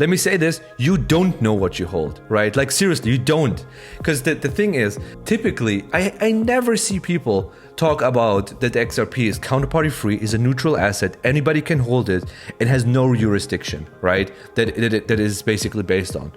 let me say this, you don't know what you hold, right? Like seriously, you don't. Because the thing is, typically, I never see people talk about that XRP is counterparty free, is a neutral asset, anybody can hold it, and has no jurisdiction, right? That is basically based on.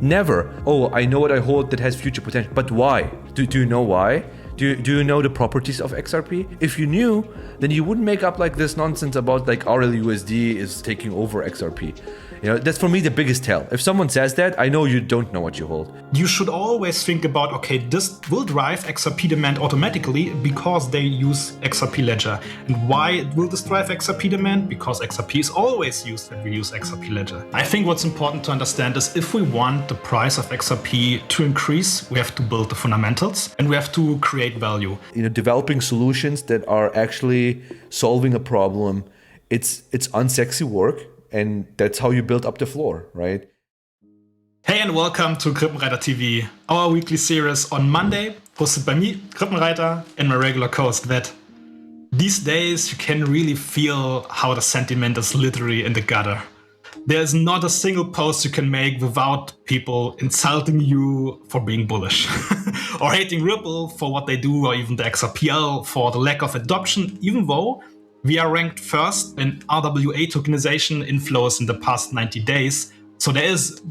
Never, oh, I know what I hold that has future potential, but why? Do you know why? Do you know the properties of XRP? If you knew, then you wouldn't make up like this nonsense about like RLUSD is taking over XRP. You know, that's for me the biggest tell. If someone says that, I know you don't know what you hold. You should always think about, okay, this will drive XRP demand automatically because they use XRP Ledger. And why will this drive XRP demand? Because XRP is always used when we use XRP Ledger. I think what's important to understand is if we want the price of XRP to increase, we have to build the fundamentals and we have to create value. You know, developing solutions that are actually solving a problem, it's unsexy work. And that's how you build up the floor, right? Hey and welcome to Krippenreiter TV, our weekly series on Monday, hosted by me, Krippenreiter, and my regular co-host, Vet. These days, you can really feel how the sentiment is literally in the gutter. There's not a single post you can make without people insulting you for being bullish, or hating Ripple for what they do, or even the XRPL for the lack of adoption, even though we are ranked first in RWA tokenization inflows in the past 90 days. So there is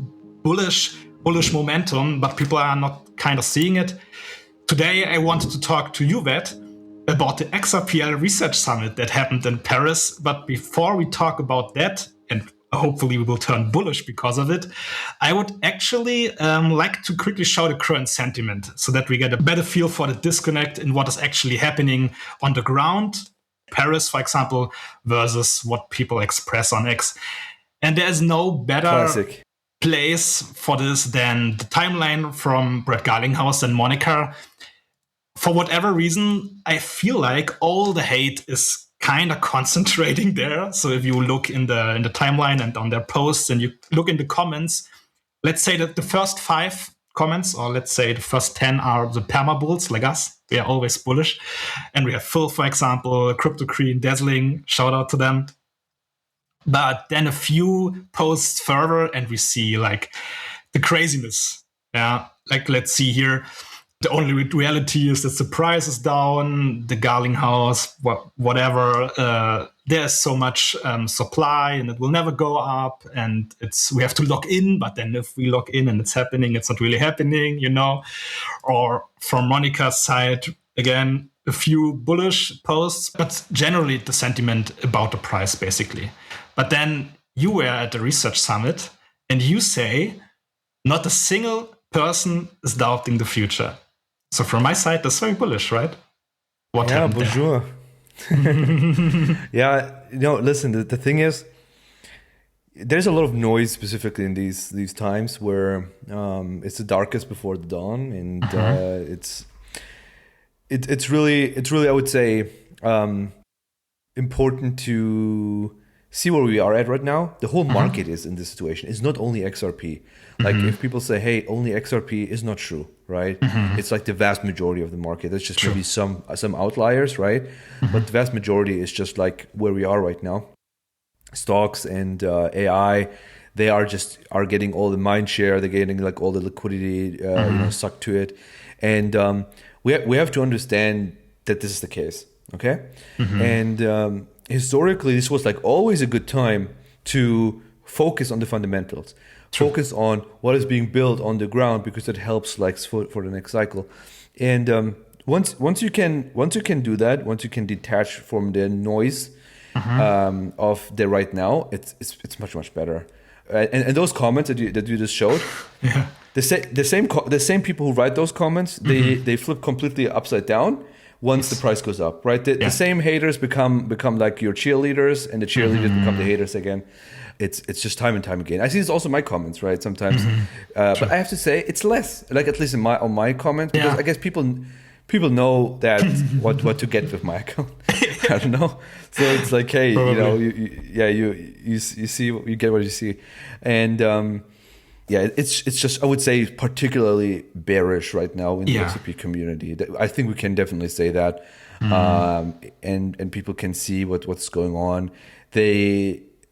bullish momentum, but people are not kind of seeing it. Today, I wanted to talk to you, Vet, about the XRPL Research Summit that happened in Paris. But before we talk about that, and hopefully we will turn bullish because of it, I would actually like to quickly show the current sentiment so that we get a better feel for the disconnect in what is actually happening on the ground. Paris, for example, versus what people express on X. And there's no better place for this than the timeline from Brett Garlinghouse and Monica. For whatever reason, I feel like all the hate is kind of concentrating there. So if you look in the timeline and on their posts and you look in the comments, let's say that the first 5 comments, or let's say the first 10 are the perma bulls like us. We are always bullish. And we have Phil, for example, Crypto Cream, Dazzling, shout out to them. But then a few posts further and we see like the craziness. Yeah, like let's see here. The only reality is that the price is down, the Garlinghouse, whatever. There's so much supply and it will never go up. And we have to log in, but then if we log in and it's happening, it's not really happening, you know. Or from Monica's side, again, a few bullish posts, but generally the sentiment about the price, basically. But then you were at the Research Summit and you say, not a single person is doubting the future. So from my side, that's very bullish, right? What happened bonjour. Yeah, you know, listen, the thing is, there's a lot of noise specifically in these times where it's the darkest before the dawn, and it's really I would say important to see where we are at right now. The whole market is in this situation. It's not only XRP. Like if people say, hey, only XRP, is not true, right? It's like the vast majority of the market. There's just maybe some outliers, right? But the vast majority is just like where we are right now. Stocks and AI, they are getting all the mind share. They're getting like all the liquidity sucked to it. And we have to understand that this is the case, okay? And historically, this was like always a good time to focus on the fundamentals. Focus on what is being built on the ground, because it helps like for the next cycle. And once you can do that, once you can detach from the noise of the right now, it's much better. And those comments that you just showed, the same people who write those comments, they flip completely upside down once the price goes up, right? The same haters become like your cheerleaders, and the cheerleaders become the haters again. It's just time and time again. I see this also in my comments, right? Sometimes, but I have to say it's less. Like at least on my comments, because I guess people know that what to get with my account. I don't know. So it's like, hey, you see you get what you see, and it's just I would say particularly bearish right now in the XRP community. I think we can definitely say that, and people can see what's going on.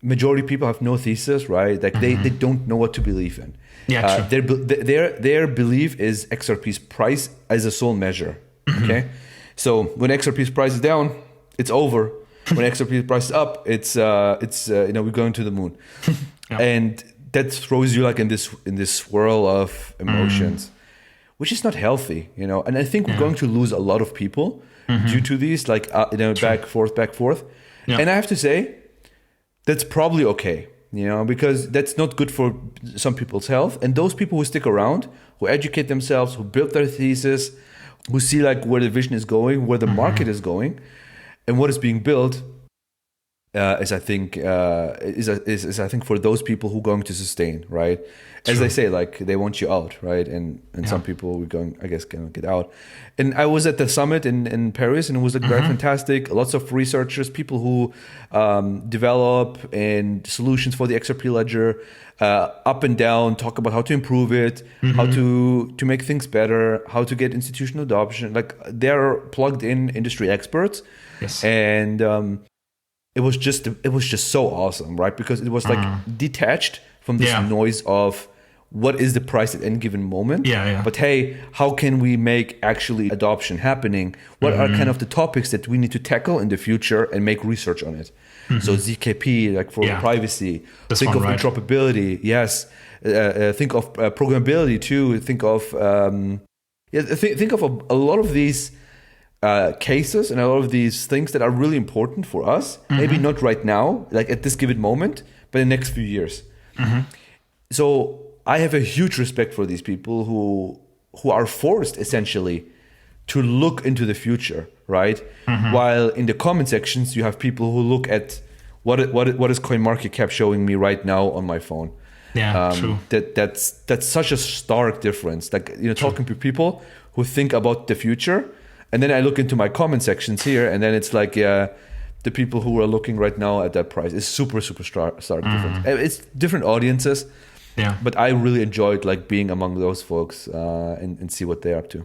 majority of people have no thesis, right? Like they don't know what to believe in. Yeah, true. Their belief is XRP's price as a sole measure. Okay, so when XRP's price is down, it's over. When XRP's price is up, it's we're going to the moon, and that throws you like in this swirl of emotions, which is not healthy, And I think we're going to lose a lot of people due to these, like back forth. Yeah. And I have to say, that's probably okay, because that's not good for some people's health. And those people who stick around, who educate themselves, who build their thesis, who see like where the vision is going, where the market is going, and what is being built, is I think for those people who are going to sustain, right? As they say, like they want you out, right? And some people we're going, I guess, cannot get out. And I was at the summit in Paris, and it was like very fantastic. Lots of researchers, people who develop and solutions for the XRP Ledger, up and down, talk about how to improve it, how to make things better, how to get institutional adoption. Like they're plugged in industry experts, and it was just so awesome, right? Because it was like detached from this noise of what is the price at any given moment. But hey, how can we make actually adoption happening? What are kind of the topics that we need to tackle in the future and make research on it? So ZKP, like for privacy. Think of interoperability. Yes. Think of programmability too. Think of think of a lot of these cases and a lot of these things that are really important for us. Maybe not right now, like at this given moment, but in the next few years. So I have a huge respect for these people who are forced essentially to look into the future, right? While in the comment sections you have people who look at what is CoinMarketCap showing me right now on my phone. True. That's such a stark difference. Like talking to people who think about the future, and then I look into my comment sections here, and then it's like the people who are looking right now at that price is super stark difference. It's different audiences. But I really enjoyed like being among those folks and see what they're up to.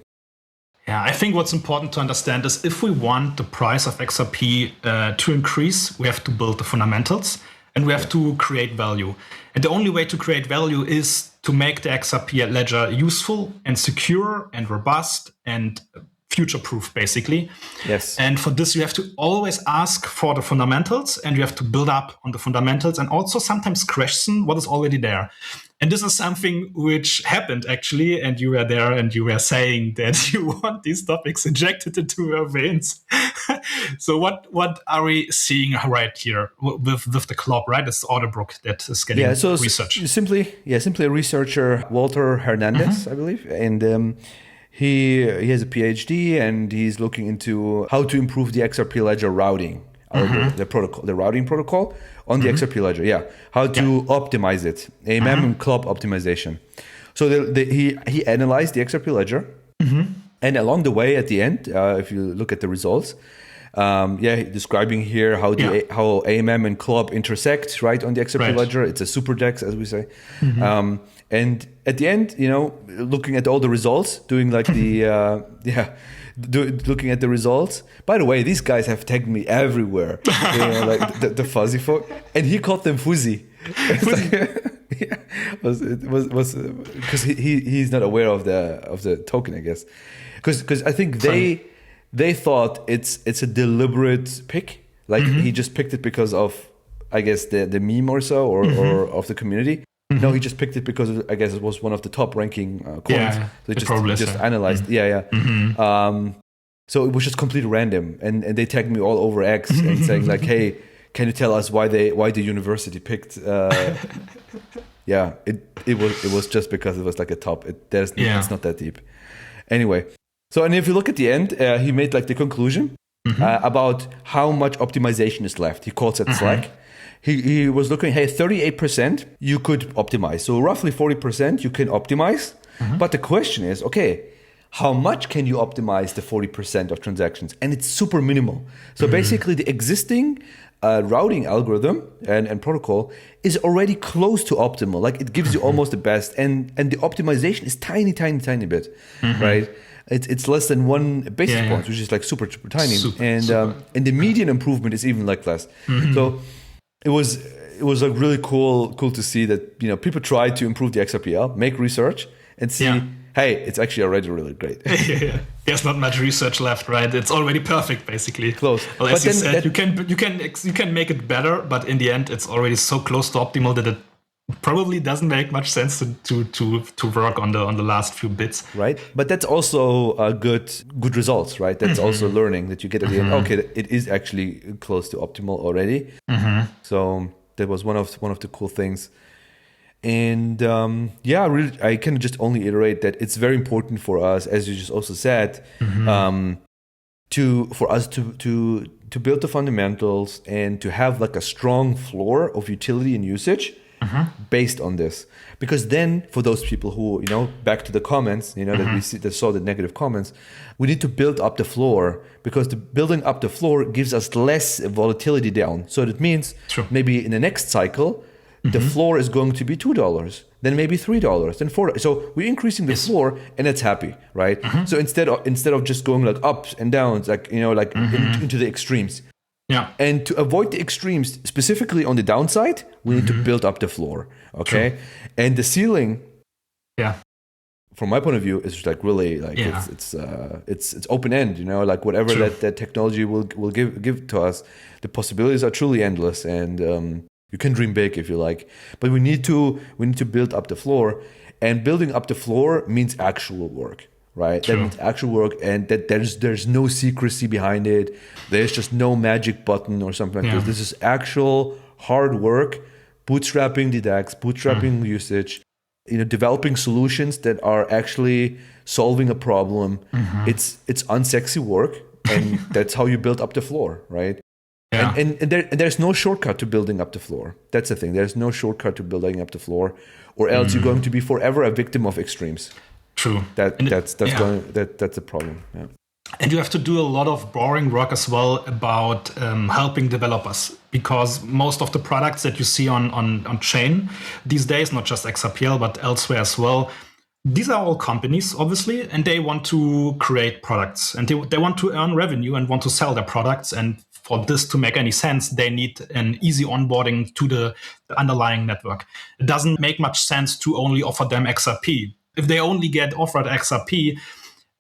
Yeah, I think what's important to understand is if we want the price of XRP to increase, we have to build the fundamentals and we have to create value. And the only way to create value is to make the XRP ledger useful and secure and robust and future-proof, basically. Yes. And for this, you have to always ask for the fundamentals, and you have to build up on the fundamentals, and also sometimes question what is already there. And this is something which happened, actually, and you were there, and you were saying that you want these topics injected into your veins. So what are we seeing right here with the club, right? It's Orderbrook that is getting research. Simply a researcher, Walter Hernandez, I believe, and He has a PhD and he's looking into how to improve the XRP Ledger routing, the routing protocol on the XRP Ledger. Yeah, how to optimize it, AMM and club optimization. So he analyzed the XRP Ledger, and along the way, at the end, if you look at the results, describing here how AMM and club intersect right on the XRP Ledger. It's a super DEX, as we say. And at the end, looking at all the results, doing like the looking at the results. By the way, these guys have tagged me everywhere, like the fuzzy folk, and he called them fuzzy. It was because he's not aware of the token, I guess, because I think they thought it's a deliberate pick, like he just picked it because of, I guess, the meme or so or of the community. No, he just picked it because I guess it was one of the top ranking coins. So he just analyzed. So it was just completely random, and they tagged me all over X and saying like, "Hey, can you tell us why the university picked?" It was just because it was like a top. It's not that deep. Anyway, so and if you look at the end, he made like the conclusion about how much optimization is left. He calls it slack. He was looking, 38% you could optimize. So roughly 40% you can optimize. But the question is, okay, how much can you optimize the 40% of transactions? And it's super minimal. So basically the existing routing algorithm and protocol is already close to optimal. Like it gives you almost the best. And the optimization is tiny bit, right? It's less than 1 basis point, which is like super tiny. And the median improvement is even like less. So it was it was like really cool to see that, people try to improve the XRPL, make research and see, hey, it's actually already really great. Yeah. There's not much research left, right? It's already perfect, basically. Close. Well, as you said, you can make it better, but in the end, it's already so close to optimal that it probably doesn't make much sense to work on the last few bits. Right. But that's also a good results, right? That's also learning that you get at the end. Okay, it is actually close to optimal already. So that was one of the cool things. And really, I can just only iterate that it's very important for us, as you just also said, for us to build the fundamentals and to have like a strong floor of utility and usage based on this. Because then for those people who, back to the comments, that we see, that saw the negative comments, we need to build up the floor, because the building up the floor gives us less volatility down. So that means maybe in the next cycle, the floor is going to be $2, then maybe $3, then $4. So we're increasing the floor, and it's happy, right? So instead of just going like ups and downs, like into the extremes. Yeah. And to avoid the extremes, specifically on the downside, we need to build up the floor. Okay. True. And the ceiling, from my point of view, is like really like it's open end. Like whatever that technology will give to us, the possibilities are truly endless, and you can dream big if you like, but we need to build up the floor, and building up the floor means actual work, right? True. That means actual work, and that there's no secrecy behind it. There's just no magic button or something like this. This is actual hard work, bootstrapping the DEX, bootstrapping usage, developing solutions that are actually solving a problem. It's unsexy work, and that's how you build up the floor, right? Yeah. And there's no shortcut to building up the floor. That's the thing. There's no shortcut to building up the floor, or else you're going to be forever a victim of extremes. True. That's a problem. Yeah. And you have to do a lot of boring work as well about helping developers, because most of the products that you see on chain these days, not just XRPL but elsewhere as well, these are all companies, obviously, and they want to create products, and they want to earn revenue and want to sell their products. And for this to make any sense, they need an easy onboarding to the underlying network. It doesn't make much sense to only offer them XRP. If they only get offered XRP,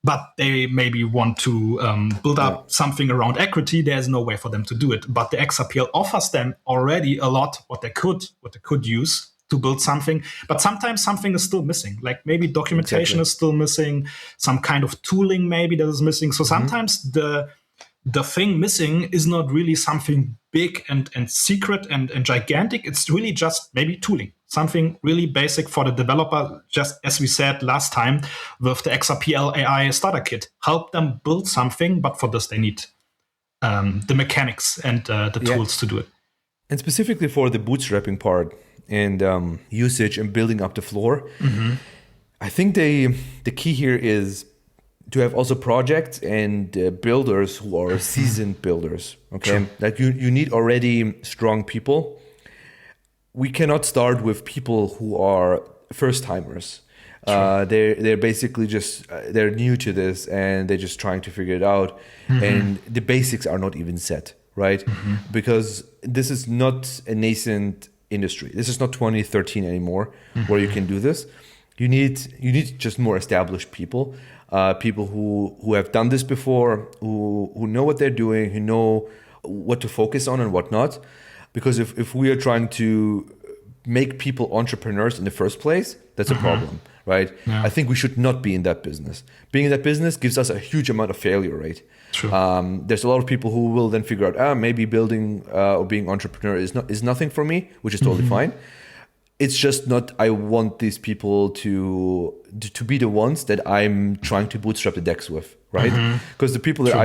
but they maybe want to build up something around equity, there's no way for them to do it. But the XRPL offers them already a lot what they could use to build something. But sometimes something is still missing. Like maybe documentation is still missing, some kind of tooling maybe that is missing. So sometimes the thing missing is not really something big and secret and gigantic. It's really just maybe tooling, something really basic for the developer, just as we said last time with the XRPL AI starter kit. Help them build something, but for this they need the mechanics and the tools to do it. And specifically for the bootstrapping part and usage and building up the floor, I think the key here is to have also projects and builders who are seasoned builders. Okay, sure. Like you need already strong people. We cannot start with people who are first timers. Sure. They're basically just they're new to this and they're just trying to figure it out, and the basics are not even set, right? Because this is not a nascent industry. This is not 2013 anymore where you can do this. You need just more established people. People who have done this before, who know what they're doing, who know what to focus on and what not. Because if we are trying to make people entrepreneurs in the first place, that's a problem, right? Yeah. I think we should not be in that business. Being in that business gives us a huge amount of failure rate. True. There's a lot of people who will then figure out, maybe building or being entrepreneur is nothing for me, which is totally fine. It's just not, I want these people to be the ones that I'm trying to bootstrap the DEX with, right? Because the people that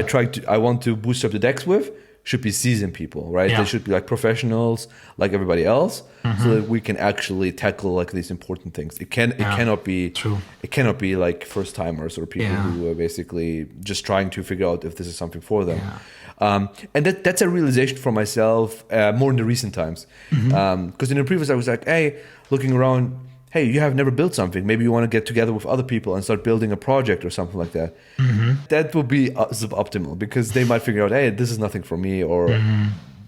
I want to bootstrap the DEX with should be seasoned people, right? Yeah. They should be like professionals, like everybody else, so that we can actually tackle like these important things. It cannot be like first timers or people who are basically just trying to figure out if this is something for them. Yeah. And that's a realization for myself more in the recent times. Because in the previous, I was like, hey, looking around, hey, you have never built something. Maybe you want to get together with other people and start building a project or something like that. That would be suboptimal because they might figure out, hey, this is nothing for me, or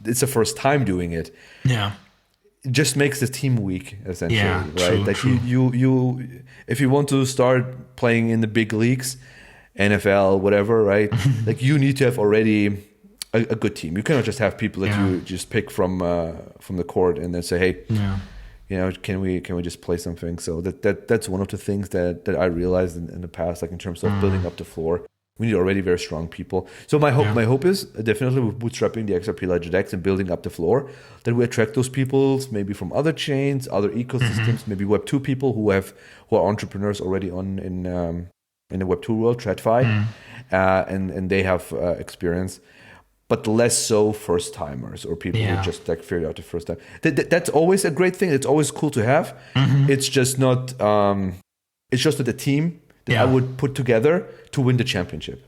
it's the first time doing it. Yeah. it just makes the team weak, essentially, right? True, like true. you if you want to start playing in the big leagues, NFL, whatever, right? Like you need to have already a good team. You cannot just have people that you just pick from the court and then say, hey, can we just play something? So that's one of the things that I realized in the past, like in terms of building up the floor. We need already very strong people. So my hope is definitely with bootstrapping the XRP Ledger DEX and building up the floor, that we attract those people maybe from other chains, other ecosystems, maybe Web2 people who are entrepreneurs already in the Web2 world, TradFi, and they have experience, but less so first timers or people who just like figured out the first time. That's always a great thing. It's always cool to have. It's just not. It's just that the team that I would put together to win the championship.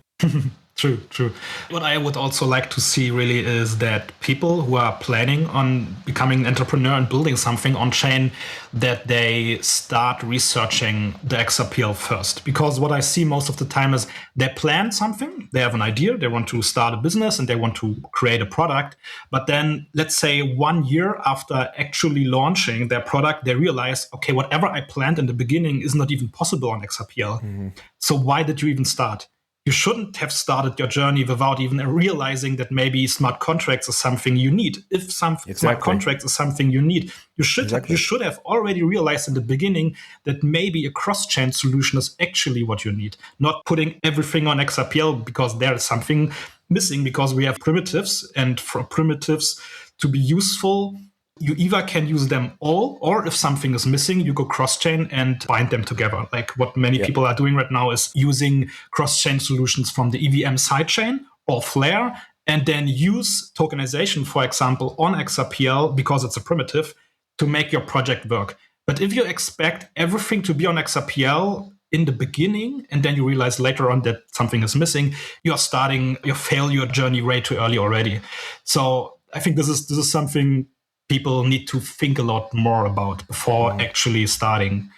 True. What I would also like to see really is that people who are planning on becoming an entrepreneur and building something on chain, that they start researching the XRPL first. Because what I see most of the time is they plan something, they have an idea, they want to start a business and they want to create a product. But then let's say 1 year after actually launching their product, they realize, okay, whatever I planned in the beginning is not even possible on XRPL. So why did you even start? You shouldn't have started your journey without even realizing that maybe smart contracts is something you need. If smart contracts is something you need, you should have already realized in the beginning that maybe a cross-chain solution is actually what you need. Not putting everything on XRPL because there is something missing, because we have primitives, and for primitives to be useful, you either can use them all, or if something is missing, you go cross-chain and bind them together. Like what many people are doing right now is using cross-chain solutions from the EVM sidechain or Flare, and then use tokenization, for example, on XRPL because it's a primitive to make your project work. But if you expect everything to be on XRPL in the beginning, and then you realize later on that something is missing, you're starting your failure journey way too early already. So I think this is something people need to think a lot more about before actually starting,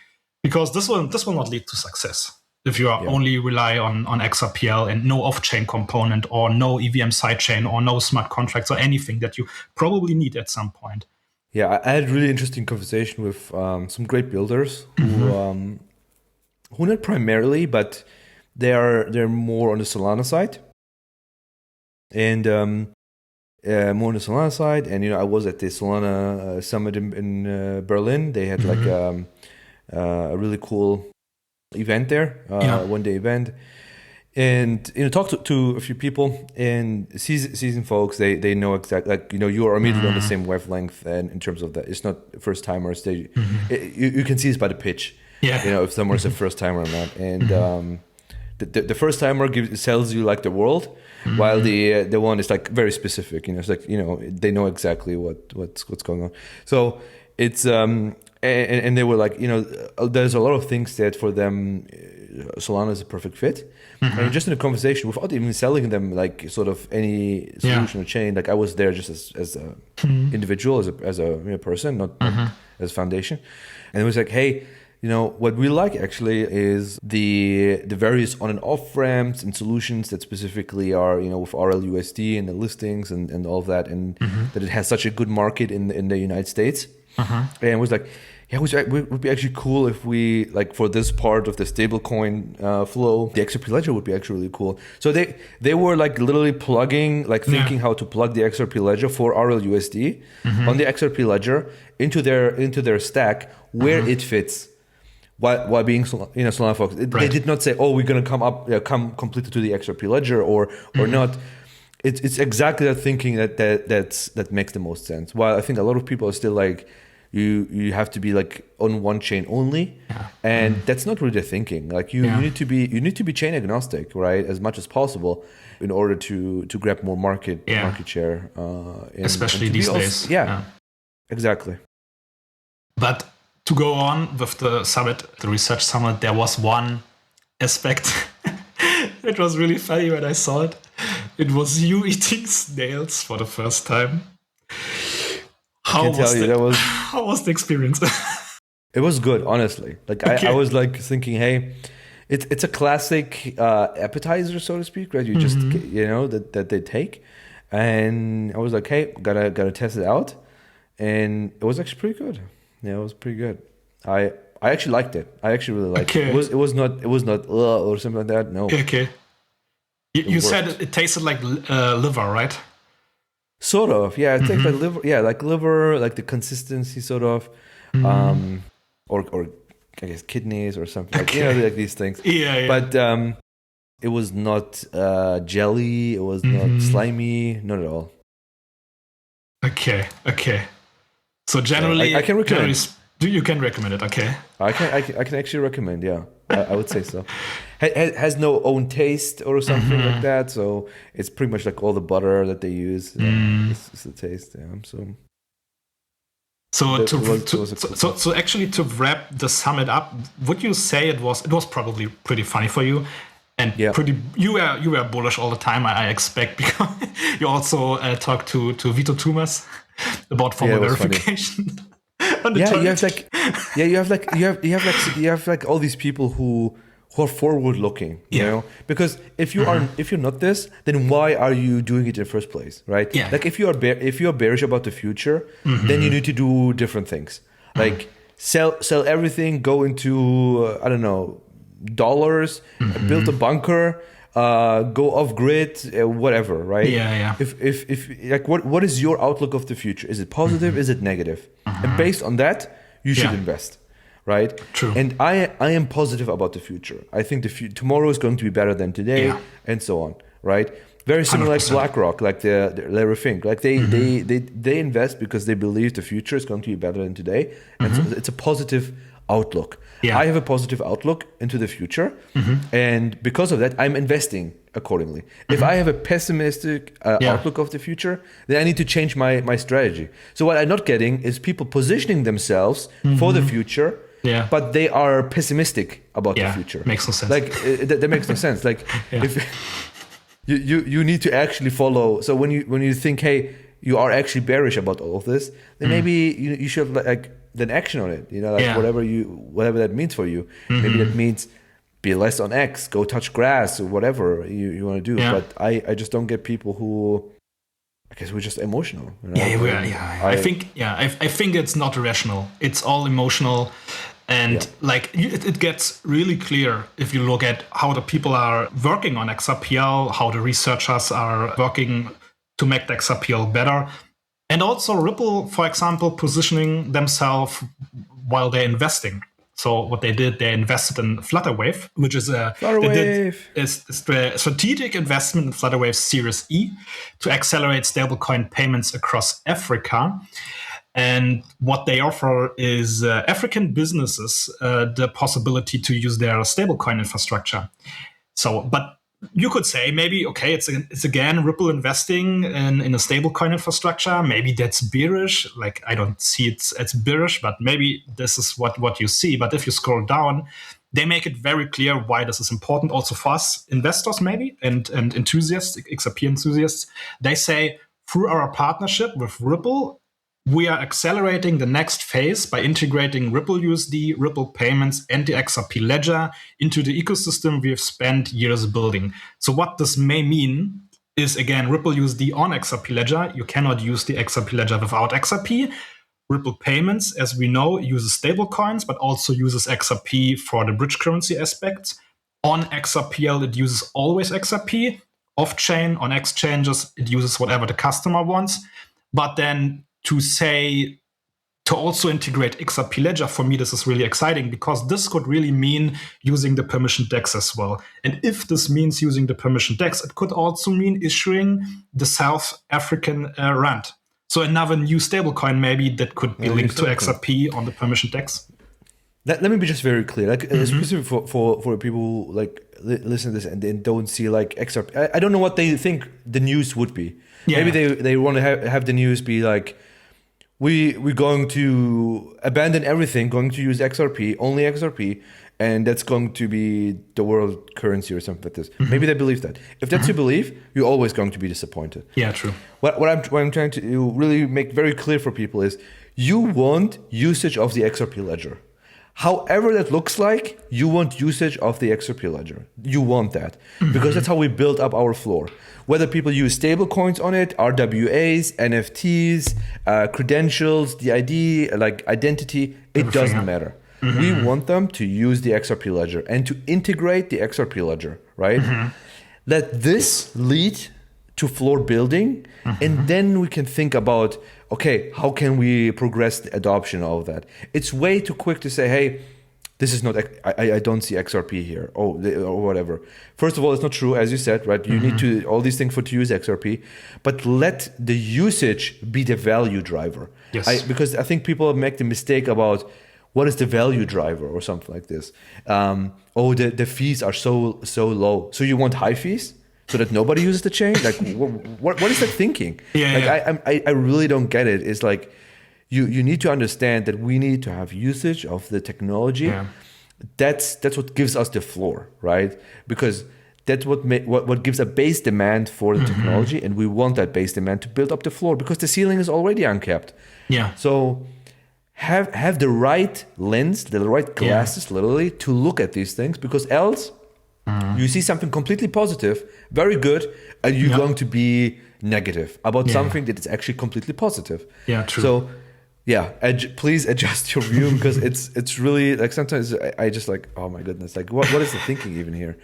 because this will not lead to success if you are only rely on XRPL and no off-chain component or no EVM sidechain or no smart contracts or anything that you probably need at some point. Yeah, I had a really interesting conversation with some great builders who not primarily, but they're more on the Solana side, and more on the Solana side. And I was at the Solana summit in Berlin. They had like a really cool event there, 1-day event, and talked to a few people, and seasoned folks. They know exactly, like you are immediately on the same wavelength, and in terms of that, it's not first timers. You can see this by the pitch. If someone's a first timer or not, and the first timer sells you like the world, while the one is like very specific. It's like they know exactly what's going on. So it's and they were like there's a lot of things that for them Solana is a perfect fit. And just in a conversation without even selling them like sort of any solution or chain, like I was there just as a individual, as a person, not as a foundation, and it was like, hey. What we like actually is the various on and off ramps and solutions that specifically are, with RLUSD and the listings and all of that, and that it has such a good market in the United States. And it was like, it would be actually cool if we, like for this part of the stablecoin flow, the XRP Ledger would be actually really cool. So they were like literally plugging, like thinking how to plug the XRP Ledger for RLUSD on the XRP Ledger into their stack where it fits. While being Solana folks, they did not say, "Oh, we're going to come completely to the XRP Ledger," or not. It's exactly that thinking that makes the most sense. While I think a lot of people are still like, you have to be like on one chain only, and that's not really the thinking. Like you need to be chain agnostic, right, as much as possible, in order to grab more market share, especially these days. Yeah, exactly. But to go on with the summit, the research summit, there was one aspect. It was really funny when I saw it. It was you eating snails for the first time. How was the experience? It was good, honestly. Like I was like thinking, hey, it's a classic appetizer, so to speak, right? You just that they take, and I was like, hey, gotta test it out. and it was actually pretty good. Yeah, it was pretty good. I actually liked it. I actually really liked Okay. it. It was not or something like that. No. Okay. You said it tasted like liver, right? Sort of. Yeah, I think like liver. Yeah, like liver, like the consistency, sort of, or I guess kidneys or something. Like, like these things. Yeah. But it was not jelly. It was not slimy. Not at all. Okay. So generally, I can recommend. You can recommend it. Okay. I can actually recommend. Yeah, I would say so. Has no own taste or something like that. So it's pretty much like all the butter that they use. It's the taste. Yeah. So actually to wrap the summit up, would you say it was probably pretty funny for you? And you were bullish all the time, I expect, because you also talked to Vito Tumas about formal verification. You have like all these people who are forward looking, you know, because if you're not this, then why are you doing it in the first place, right? Yeah. Like if you are bearish about the future, then you need to do different things, like sell everything, go into I don't know, dollars, build a bunker, go off grid, whatever, right? Yeah. If like what is your outlook of the future? Is it positive? Is it negative? And based on that, you should invest, right? True. And I am positive about the future. I think tomorrow is going to be better than today, and so on, right? Very similar 100%. Like BlackRock, like the Larry Fink, like they invest because they believe the future is going to be better than today, and so it's a positive outlook. I have a positive outlook into the future, and because of that, I'm investing accordingly. If I have a pessimistic outlook of the future, then I need to change my strategy. So what I'm not getting is people positioning themselves for the future, but they are pessimistic about the future. Makes no sense. Like that makes no sense. Like if you need to actually follow. So when you think, hey, you are actually bearish about all of this, then maybe you should like then action on it. You know, like whatever that means for you. Maybe that means be less on X, go touch grass, or whatever you want to do. But I just don't get people who, I guess, we're just emotional. You know? I think it's not rational. It's all emotional. And like it gets really clear if you look at how the people are working on XRPL, how the researchers are working to make the XRPL better. And also Ripple, for example, positioning themselves while they're investing. So what they did, they invested in Flutterwave, which is a strategic investment in Flutterwave Series E to accelerate stablecoin payments across Africa. And what they offer is African businesses the possibility to use their stablecoin infrastructure. So, but you could say maybe, okay, it's again Ripple investing in a stablecoin infrastructure. Maybe that's bearish. Like I don't see it as bearish, but maybe this is what you see. But if you scroll down, they make it very clear why this is important. Also for us investors, maybe and enthusiasts, XRP enthusiasts, they say through our partnership with Ripple, we are accelerating the next phase by integrating Ripple USD, Ripple payments, and the XRP Ledger into the ecosystem we have spent years building. So what this may mean is, again, Ripple USD on XRP Ledger. You cannot use the XRP Ledger without XRP. Ripple payments, as we know, uses stablecoins, but also uses XRP for the bridge currency aspects. On XRPL, it uses always XRP. Off-chain, on exchanges, it uses whatever the customer wants. But then to also integrate XRP Ledger, for me, this is really exciting because this could really mean using the permission DEX as well. And if this means using the permission DEX, it could also mean issuing the South African rand. So another new stablecoin maybe that could be linked to XRP on the permission DEX. Let me be just very clear, like especially for people who like listen to this and don't see like XRP. I don't know what they think the news would be. Maybe they want to have the news be like, we're going to abandon everything, going to use XRP, only XRP, and that's going to be the world currency or something like this. Maybe they believe that. If that's your belief, you're always going to be disappointed. Yeah, true. What I'm trying to really make very clear for people is you want usage of the XRP ledger. However that looks like, you want usage of the XRP ledger. You want that because that's how we build up our floor. Whether people use stablecoins on it, RWAs, NFTs, credentials, the ID, like identity, it doesn't matter. We want them to use the XRP ledger and to integrate the XRP ledger, right? Let this lead to floor building, and then we can think about, okay, how can we progress the adoption of that? It's way too quick to say, hey, this is not, I don't see XRP here, or whatever. First of all, it's not true, as you said, right? You need to, all these things to use XRP, but let the usage be the value driver. Yes. Because I think people make the mistake about what is the value driver or something like this. The fees are so low. So you want high fees? So that nobody uses the chain? Like, what is that thinking? I really don't get it. It's like, you need to understand that we need to have usage of the technology. Yeah. That's what gives us the floor, right? Because that's what gives a base demand for the technology, and we want that base demand to build up the floor because the ceiling is already uncapped. Yeah. So have the right lens, the right glasses, literally, to look at these things, because else you see something completely positive, very good, and you're going to be negative about something that is actually completely positive. Yeah, true. So, please adjust your view, because it's really like sometimes I just like, oh my goodness, like what is the thinking even here?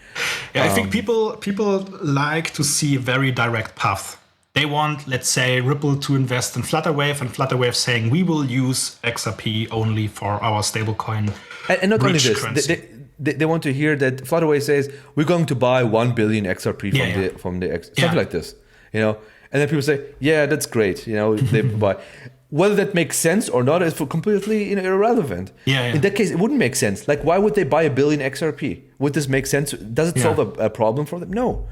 I think people like to see a very direct path. They want, let's say, Ripple to invest in Flutterwave, and Flutterwave saying we will use XRP only for our stablecoin. And not only this, they want to hear that Flutterwave says we're going to buy 1 billion XRP from the something like this, and then people say, yeah, that's great, they buy. Whether that makes sense or not is completely irrelevant. In that case, it wouldn't make sense. Like, why would they buy 1 billion XRP? Would this make sense? Does it solve a problem for them? No.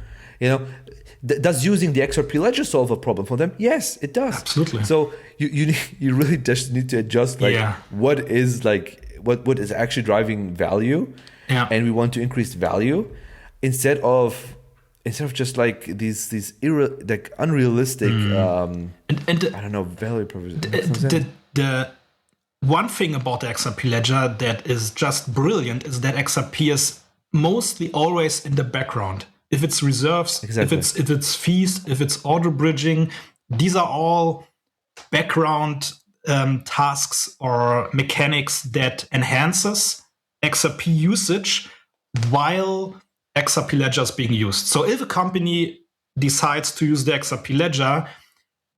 Does using the XRP ledger solve a problem for them? Yes, it does. Absolutely. So you really just need to adjust what is actually driving value, and we want to increase value instead of just like these unrealistic I don't know, value proposition. The one thing about the XRP ledger that is just brilliant is that XRP is mostly always in the background. If it's reserves, if it's fees, if it's order bridging, these are all background tasks or mechanics that enhances XRP usage while XRP ledger is being used. So if a company decides to use the XRP ledger,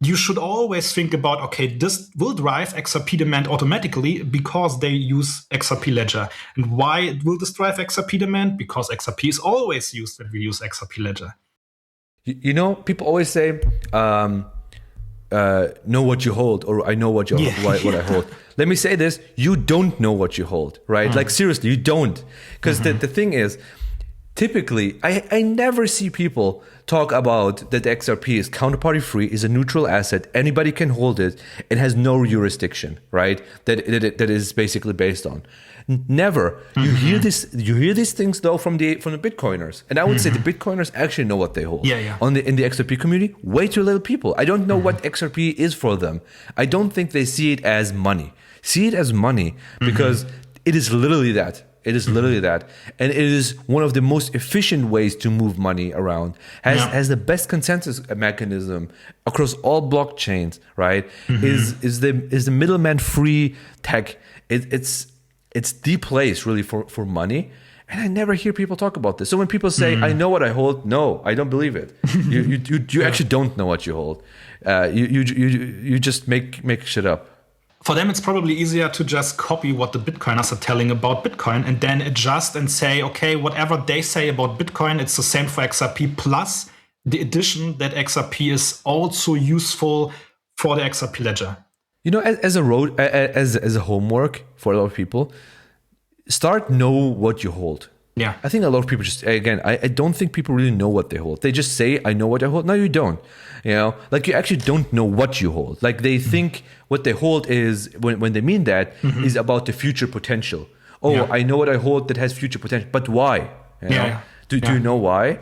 you should always think about, okay, this will drive XRP demand automatically because they use XRP ledger. And why will this drive XRP demand? Because XRP is always used when we use XRP ledger. People always say, know what you hold, or I know what I hold. Let me say this, you don't know what you hold, right? Like, seriously, you don't. Because the thing is, typically, I never see people talk about that the XRP is counterparty free, is a neutral asset, anybody can hold it, it has no jurisdiction, right? That is basically based on. Never. You hear these things though from the Bitcoiners, and I would say the Bitcoiners actually know what they hold. In the XRP community, way too little people. I don't know what XRP is for them. I don't think they see it as money. See it as money because it is literally that. It is literally that. And it is one of the most efficient ways to move money around. Has the best consensus mechanism across all blockchains, right? Is the middleman free tech. It's the place really for money. And I never hear people talk about this. So when people say, I know what I hold, no, I don't believe it. You actually don't know what you hold. You just make shit up. For them, it's probably easier to just copy what the Bitcoiners are telling about Bitcoin and then adjust and say, okay, whatever they say about Bitcoin, it's the same for XRP, plus the addition that XRP is also useful for the XRP ledger. As a homework for a lot of people, know what you hold. Yeah, I think a lot of people I don't think people really know what they hold. They just say, I know what I hold. No, you don't. Like, you actually don't know what you hold. Like, they think what they hold is, when they mean that, is about the future potential. I know what I hold that has future potential. But why? Do you know why?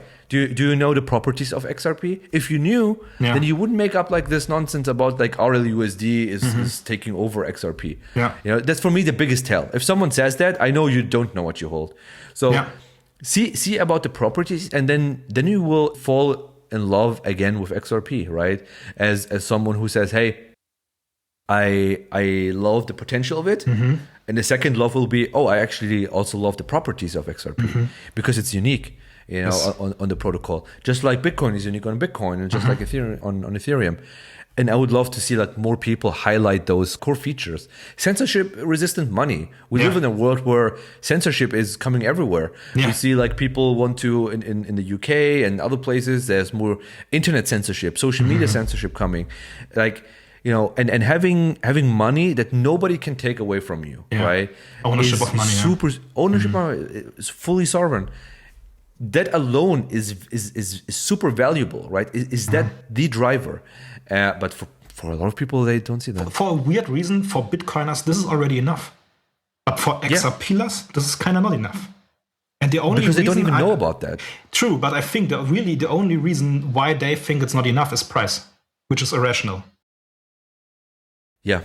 do you know the properties of XRP? If you knew, then you wouldn't make up like this nonsense about like RLUSD is taking over XRP. Yeah. That's for me the biggest tell. If someone says that, I know you don't know what you hold. So see about the properties, and then you will fall in love again with XRP, right? As someone who says, hey, I love the potential of it. And the second love will be, I actually also love the properties of XRP because it's unique, on the protocol. Just like Bitcoin is unique on Bitcoin, and just like Ethereum on Ethereum. And I would love to see like more people highlight those core features. Censorship-resistant money. We live in a world where censorship is coming everywhere. We see like people want to in the UK and other places. There's more internet censorship, social media censorship coming, like. And having money that nobody can take away from you, right? Ownership of money. Ownership is fully sovereign. That alone is super valuable, right? Is that the driver? But for a lot of people, they don't see that. For a weird reason, for Bitcoiners, this is already enough. But for XRPlers, this is kind of not enough. And the only because they don't even know about that. True, but I think that really the only reason why they think it's not enough is price, which is irrational. Yeah,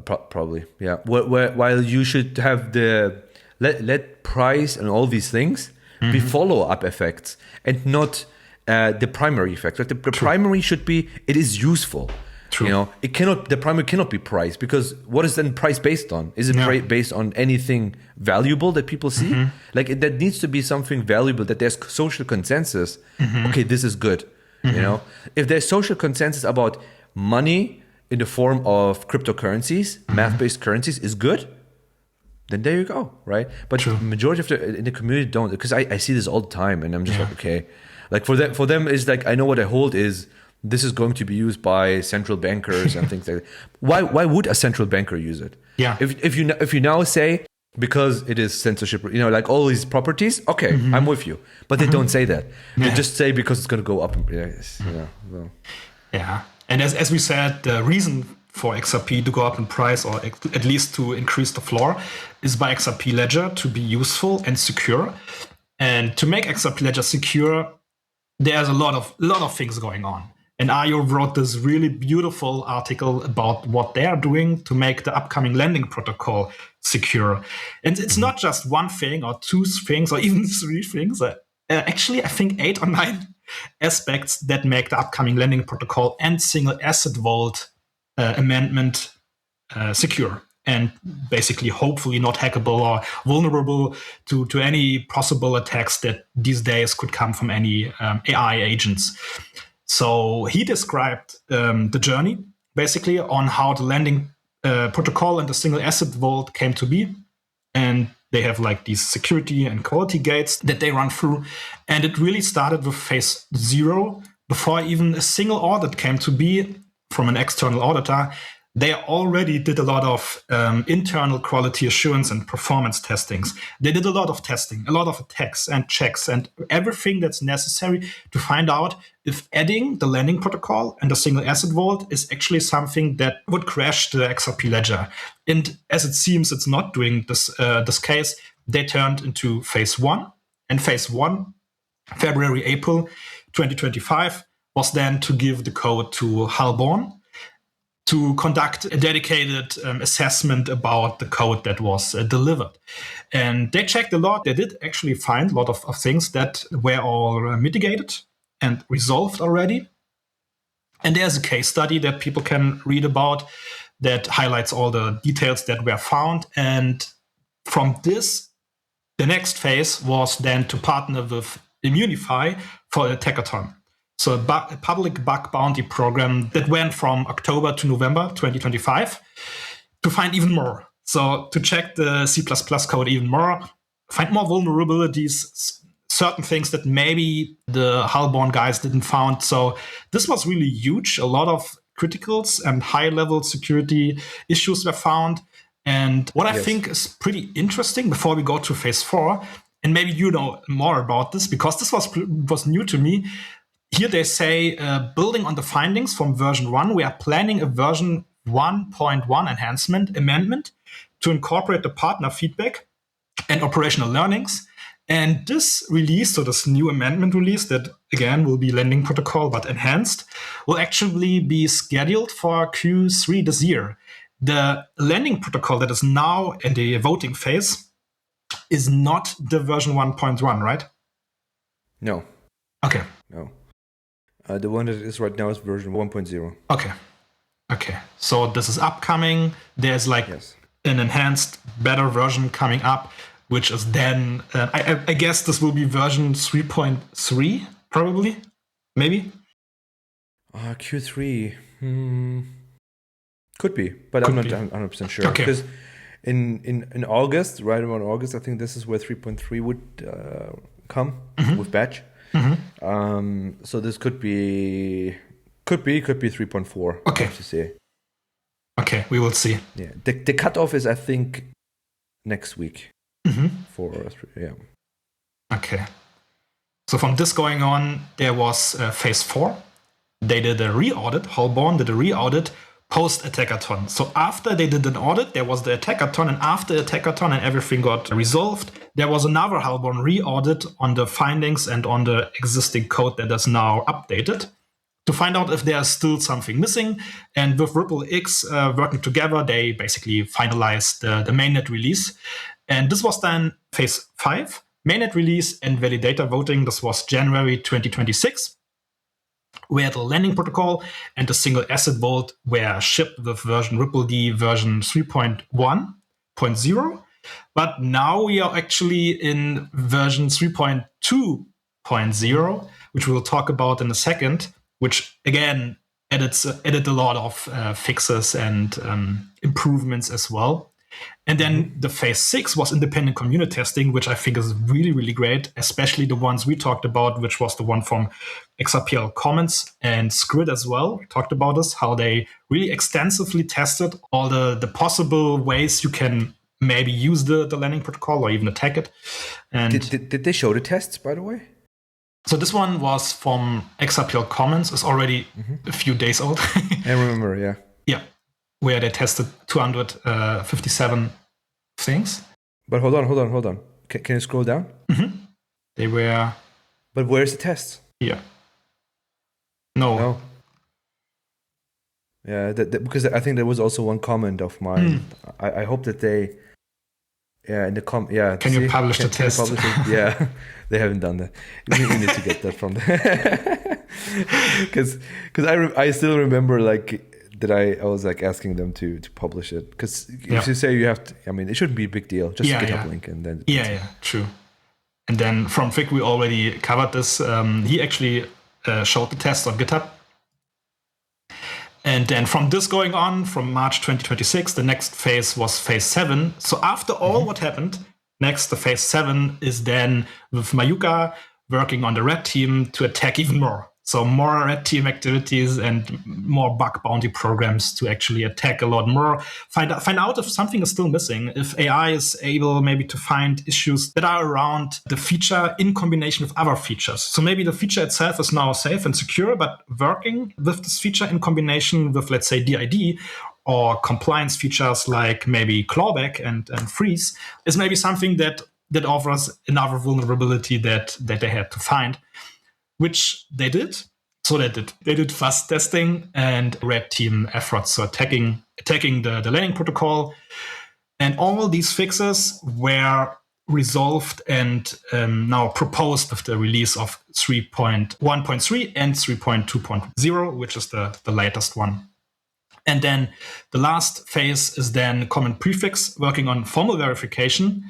probably. Yeah, while you should have the let price and all these things be follow-up effects and not the primary effect. Like the primary should be it is useful. True. The primary cannot be price, because what is then price based on? Is it based on anything valuable that people see? Like that needs to be something valuable that there's social consensus. Okay, this is good. If there's social consensus about money in the form of cryptocurrencies, math-based currencies is good, then there you go, right? But the majority of in the community don't, because I see this all the time, and I'm just like, okay, like for them is like, I know what I hold is this is going to be used by central bankers and things like that. Why would a central banker use it? Yeah. If you now say because it is censorship, like all these properties, okay, I'm with you, but they don't say that. They just say because it's going to go up. And as we said, the reason for XRP to go up in price, or at least to increase the floor, is by XRP Ledger to be useful and secure. And to make XRP Ledger secure, there's a lot of things going on. And Ayo wrote this really beautiful article about what they are doing to make the upcoming lending protocol secure. And it's not just one thing or two things or even three things. Actually, I think 8 or 9 aspects that make the upcoming lending protocol and single asset vault amendment secure, and basically hopefully not hackable or vulnerable to any possible attacks that these days could come from any AI agents. So he described the journey basically on how the lending protocol and the single asset vault came to be. And they have like these security and quality gates that they run through. And it really started with phase 0 before even a single audit came to be from an external auditor. They already did a lot of internal quality assurance and performance testings. They did a lot of testing, a lot of attacks and checks and everything that's necessary to find out if adding the lending protocol and the single asset vault is actually something that would crash the XRP ledger. And as it seems it's not doing this case, they turned into phase 1. And phase 1, February, April 2025, was then to give the code to Halborn to conduct a dedicated assessment about the code that was delivered. And they checked a lot. They did actually find a lot of things that were all mitigated and resolved already. And there's a case study that people can read about that highlights all the details that were found. And from this, the next phase was then to partner with Immunify for a hackathon. So a public bug bounty program that went from October to November 2025 to find even more. So to check the C++ code even more, find more vulnerabilities, certain things that maybe the Halborn guys didn't found. So this was really huge. A lot of criticals and high-level security issues were found. And what I think is pretty interesting before we go to phase 4, and maybe you know more about this because this was new to me. Here they say, building on the findings from version 1, we are planning a version 1.1 amendment to incorporate the partner feedback and operational learnings And this release, so this new amendment release that, again, will be lending protocol but enhanced, will actually be scheduled for Q3 this year. The lending protocol that is now in the voting phase is not the version 1.1, right? No. Okay. No. The one that is right now is version 1.0. Okay. So this is upcoming. There's like an enhanced, better version coming up, which is then, I guess this will be version 3.3, probably, maybe? Q3. Could be, but I'm not 100% sure. Because in August, right around August, I think this is where 3.3 would come with batch. So this could be 3.4. Okay. I have to say. Okay, we will see. Yeah, the cutoff is, I think, next week. Okay. So from this going on, there was phase 4. They did a re-audit. Holborn did a re-audit post-attackathon. So after they did an audit, there was the attackathon, and after attackathon and everything got resolved, there was another Holborn re-audit on the findings and on the existing code that is now updated to find out if there's still something missing. And with RippleX working together, they basically finalized the mainnet release. And this was then phase 5, mainnet release and validator voting. This was January 2026, where the lending protocol and the single asset vault were shipped with version RippleD version 3.1.0. But now we are actually in version 3.2.0, which we'll talk about in a second, which again added a lot of fixes and improvements as well. And then the phase 6 was independent community testing, which I think is really, really great, especially the ones we talked about, which was the one from XRPL Commons and Squid as well. We talked about this, how they really extensively tested all the possible ways you can maybe use the lending protocol or even attack it. And did they show the tests, by the way? So this one was from XRPL Commons. It's already a few days old. I remember, yeah. Yeah, where they tested 257 things. But hold on. Can you scroll down? They were... But where's the test? Here. No. Yeah, because I think there was also one comment of mine. I hope that they... Yeah, in the Can you publish the test? Yeah, they haven't done that. We need to get that from them. Because I still remember like that I was like asking them to publish it. Because if you say you have to, I mean, it shouldn't be a big deal. Just a GitHub link and then... Yeah, true. And then from Vic, we already covered this. He actually showed the test on GitHub. And then from this going on, from March 2026, the next phase was phase 7. So after all what happened, next, the phase 7 is then with Mayuka working on the red team to attack even more. So more red team activities and more bug bounty programs to actually attack a lot more. Find out if something is still missing, if AI is able maybe to find issues that are around the feature in combination with other features. So maybe the feature itself is now safe and secure, but working with this feature in combination with, let's say, DID or compliance features like maybe clawback and freeze is maybe something that offers another vulnerability that they had to find. Which they did. So they did fast testing and red team efforts, so attacking the lending protocol. And all these fixes were resolved and now proposed with the release of 3.1.3 and 3.2.0, which is the latest one. And then the last phase is then common prefix, working on formal verification,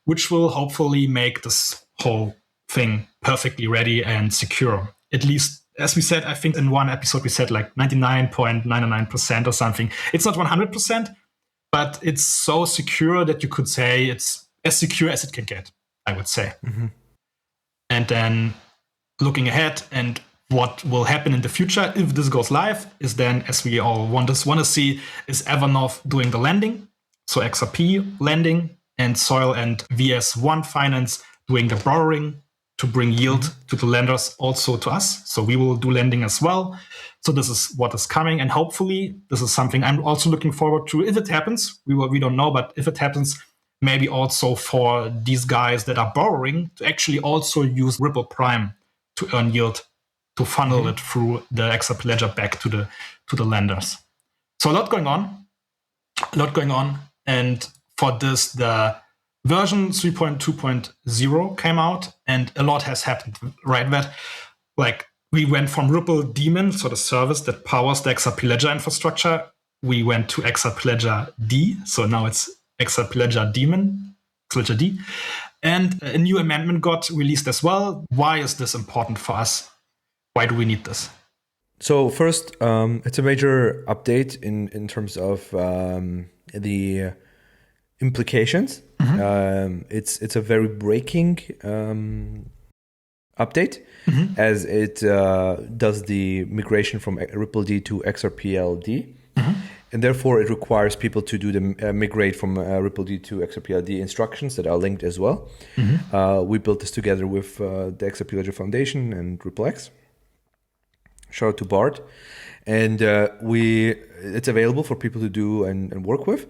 which will hopefully make this whole thing perfectly ready and secure. At least, as we said, I think in one episode we said like 99.99% or something. It's not 100%, but it's so secure that you could say it's as secure as it can get, I would say. And then looking ahead and what will happen in the future if this goes live is then, as we all want to see, is Evernorth doing the lending, so XRP lending, and Soil and VS1 Finance doing the borrowing to bring yield to the lenders, also to us. So we will do lending as well. So this is what is coming. And hopefully this is something I'm also looking forward to. If it happens, we don't know, but if it happens, maybe also for these guys that are borrowing to actually also use Ripple Prime to earn yield, to funnel it through the XRP Ledger back to the lenders. So a lot going on. And for this, the version 3.2.0 came out, and a lot has happened, right? That like we went from Ripple Daemon, so the service that powers the XRP Ledger infrastructure. We went to XRP Ledger D, so now it's XRP Ledger Daemon, Ledger D. And a new amendment got released as well. Why is this important for us? Why do we need this? So first, it's a major update in terms of the implications. It's a very breaking update, as it does the migration from Ripple D to XRPLD. And therefore, it requires people to do the migrate from Ripple D to XRPLD instructions that are linked as well. We built this together with the XRP Ledger Foundation and RippleX. Shout out to Bart. And it's available for people to do and work with.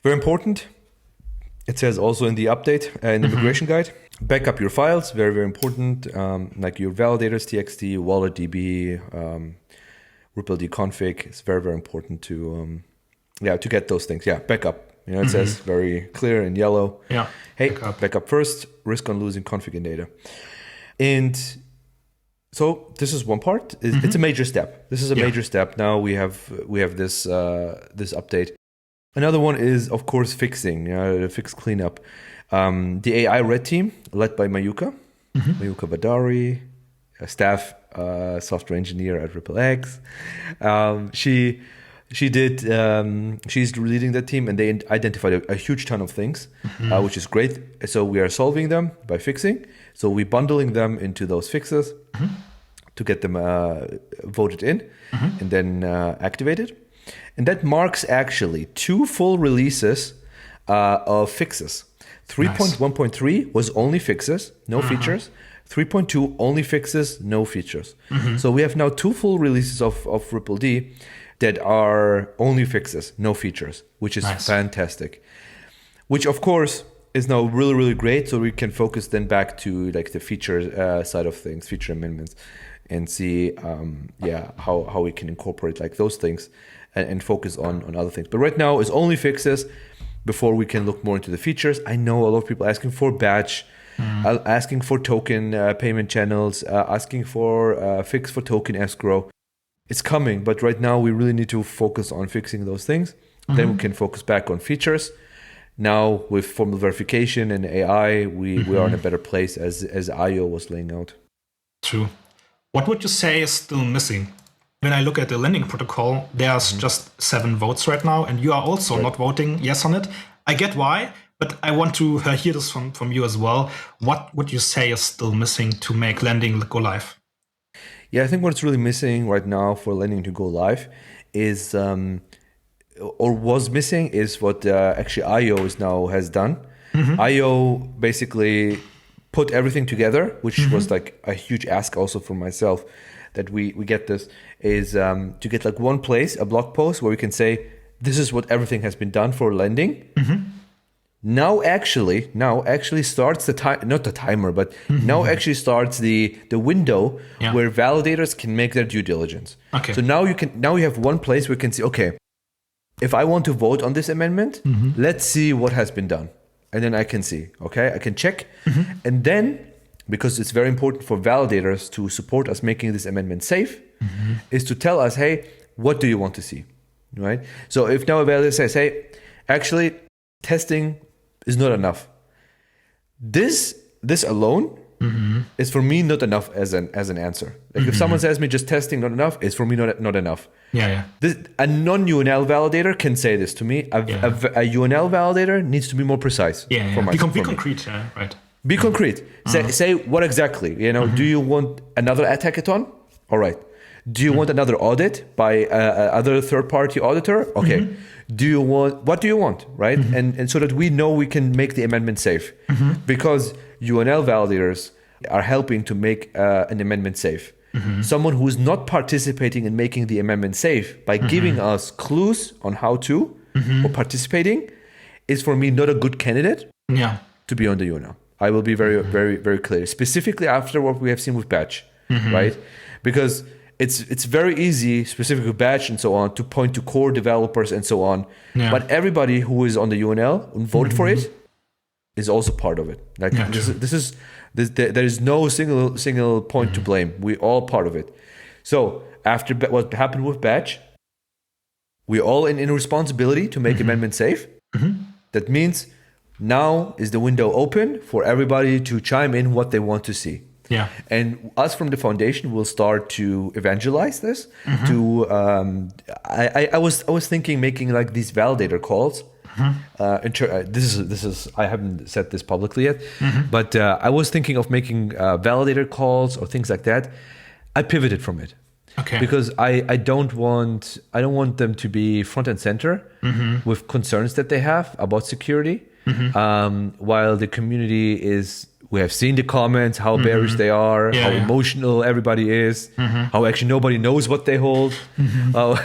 Very important. It says also in the update, in the migration guide, back up your files. Very, very important. Like your validators, TXT, wallet DB, Ripple D config. It's very, very important to get those things. Yeah, backup. It says very clear in yellow. Yeah. Hey, backup first. Risk on losing config and data. And so this is one part. It's a major step. This is a major step. Now we have this this update. Another one is, of course, fixing. The fix cleanup. The AI red team, led by Mayuka Badari, a staff software engineer at RippleX. She's leading that team, and they identified a huge ton of things, which is great. So we are solving them by fixing. So we're bundling them into those fixes to get them voted in and then activated. And that marks actually 2 full releases of fixes. 3.1.3 was only fixes, no features. 3.2 only fixes, no features. So we have now 2 full releases of Ripple D that are only fixes, no features, which is fantastic. Which of course is now really, really great. So we can focus then back to like the feature side of things, feature amendments, and see how we can incorporate like those things and focus on other things. But right now it's only fixes before we can look more into the features. I know a lot of people asking for batch, asking for token payment channels, asking for fix for token escrow. It's coming, but right now we really need to focus on fixing those things. Then we can focus back on features. Now with formal verification and AI, we are in a better place as IO was laying out. True. What would you say is still missing? When I look at the lending protocol, there's just 7 votes right now, and you are also not voting yes on it. I get why, but I want to hear this from you as well. What would you say is still missing to make lending go live? Yeah, I think what's really missing right now for lending to go live is, or was missing, is what actually IO has done. IO basically put everything together, which was like a huge ask also for myself, that we get this, is to get like one place, a blog post where we can say, this is what everything has been done for lending. Now actually starts the time, not the timer, but now actually starts the window where validators can make their due diligence. Okay. So now you have one place where you can see, okay, if I want to vote on this amendment, let's see what has been done. And then I can see, okay, I can check. And then, because it's very important for validators to support us making this amendment safe, is to tell us, hey, what do you want to see, right? So if now a validator says, hey, actually, testing is not enough. This alone is for me not enough as an answer. Like if someone says me just testing not enough, it's for me not enough. A non-UNL validator can say this to me. A UNL validator needs to be more precise. Be concrete, right? Be concrete. Say what exactly. Do you want another hackathon? All right. Do you want another audit by other third-party auditor? Okay. What do you want, right? And so that we know we can make the amendment safe. Because UNL validators are helping to make an amendment safe. Someone who is not participating in making the amendment safe by giving us clues on how to, or participating, is for me not a good candidate to be on the UNL. I will be very, very, very clear, specifically after what we have seen with Batch, right? Because it's very easy, specifically with Batch and so on, to point to core developers and so on. Yeah. But everybody who is on the UNL and voted for it is also part of it. Like there is no single point to blame. We all part of it. So after what happened with Batch, we're all in responsibility to make amendments safe. That means now is the window open for everybody to chime in what they want to see. Yeah. And us from the foundation will start to evangelize this. To I was thinking making like these validator calls. This is I haven't said this publicly yet, but I was thinking of making validator calls or things like that. I pivoted from it. Okay. Because I don't want them to be front and center with concerns that they have about security. While the community is, we have seen the comments, how bearish they are, how emotional everybody is, how actually nobody knows what they hold, how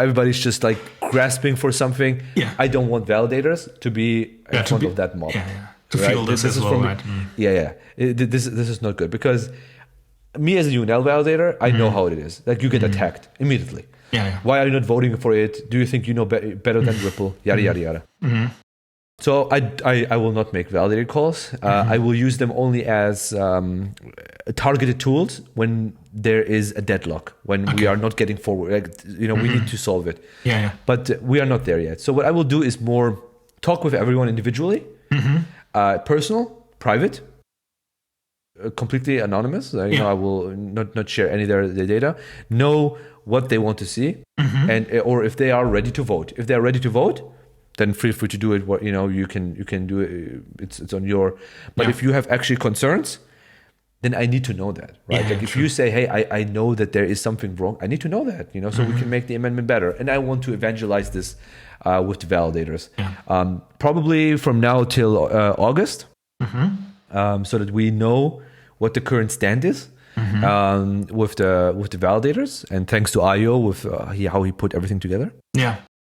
everybody's just like grasping for something. Yeah. I don't want validators to be in front of that mob. To feel this as well, right? This is not good, because me as a UNL validator, I know how it is. Like you get attacked immediately. Why are you not voting for it? Do you think you know better than Ripple? Yada, yada, yada. So I will not make validator calls. I will use them only as targeted tools when there is a deadlock, when we are not getting forward. Like, we need to solve it. But we are not there yet. So what I will do is more talk with everyone individually, personal, private, completely anonymous. I will not share any of their data. Know what they want to see, or if they are ready to vote. If they are ready to vote, then feel free to do it. What you can do it. It's on your. But if you have actually concerns, then I need to know that, right? If you say, hey, I know that there is something wrong, I need to know that, so we can make the amendment better. And I want to evangelize this with the validators, probably from now till August, so that we know what the current stand is. With the validators, and thanks to IO with how he put everything together.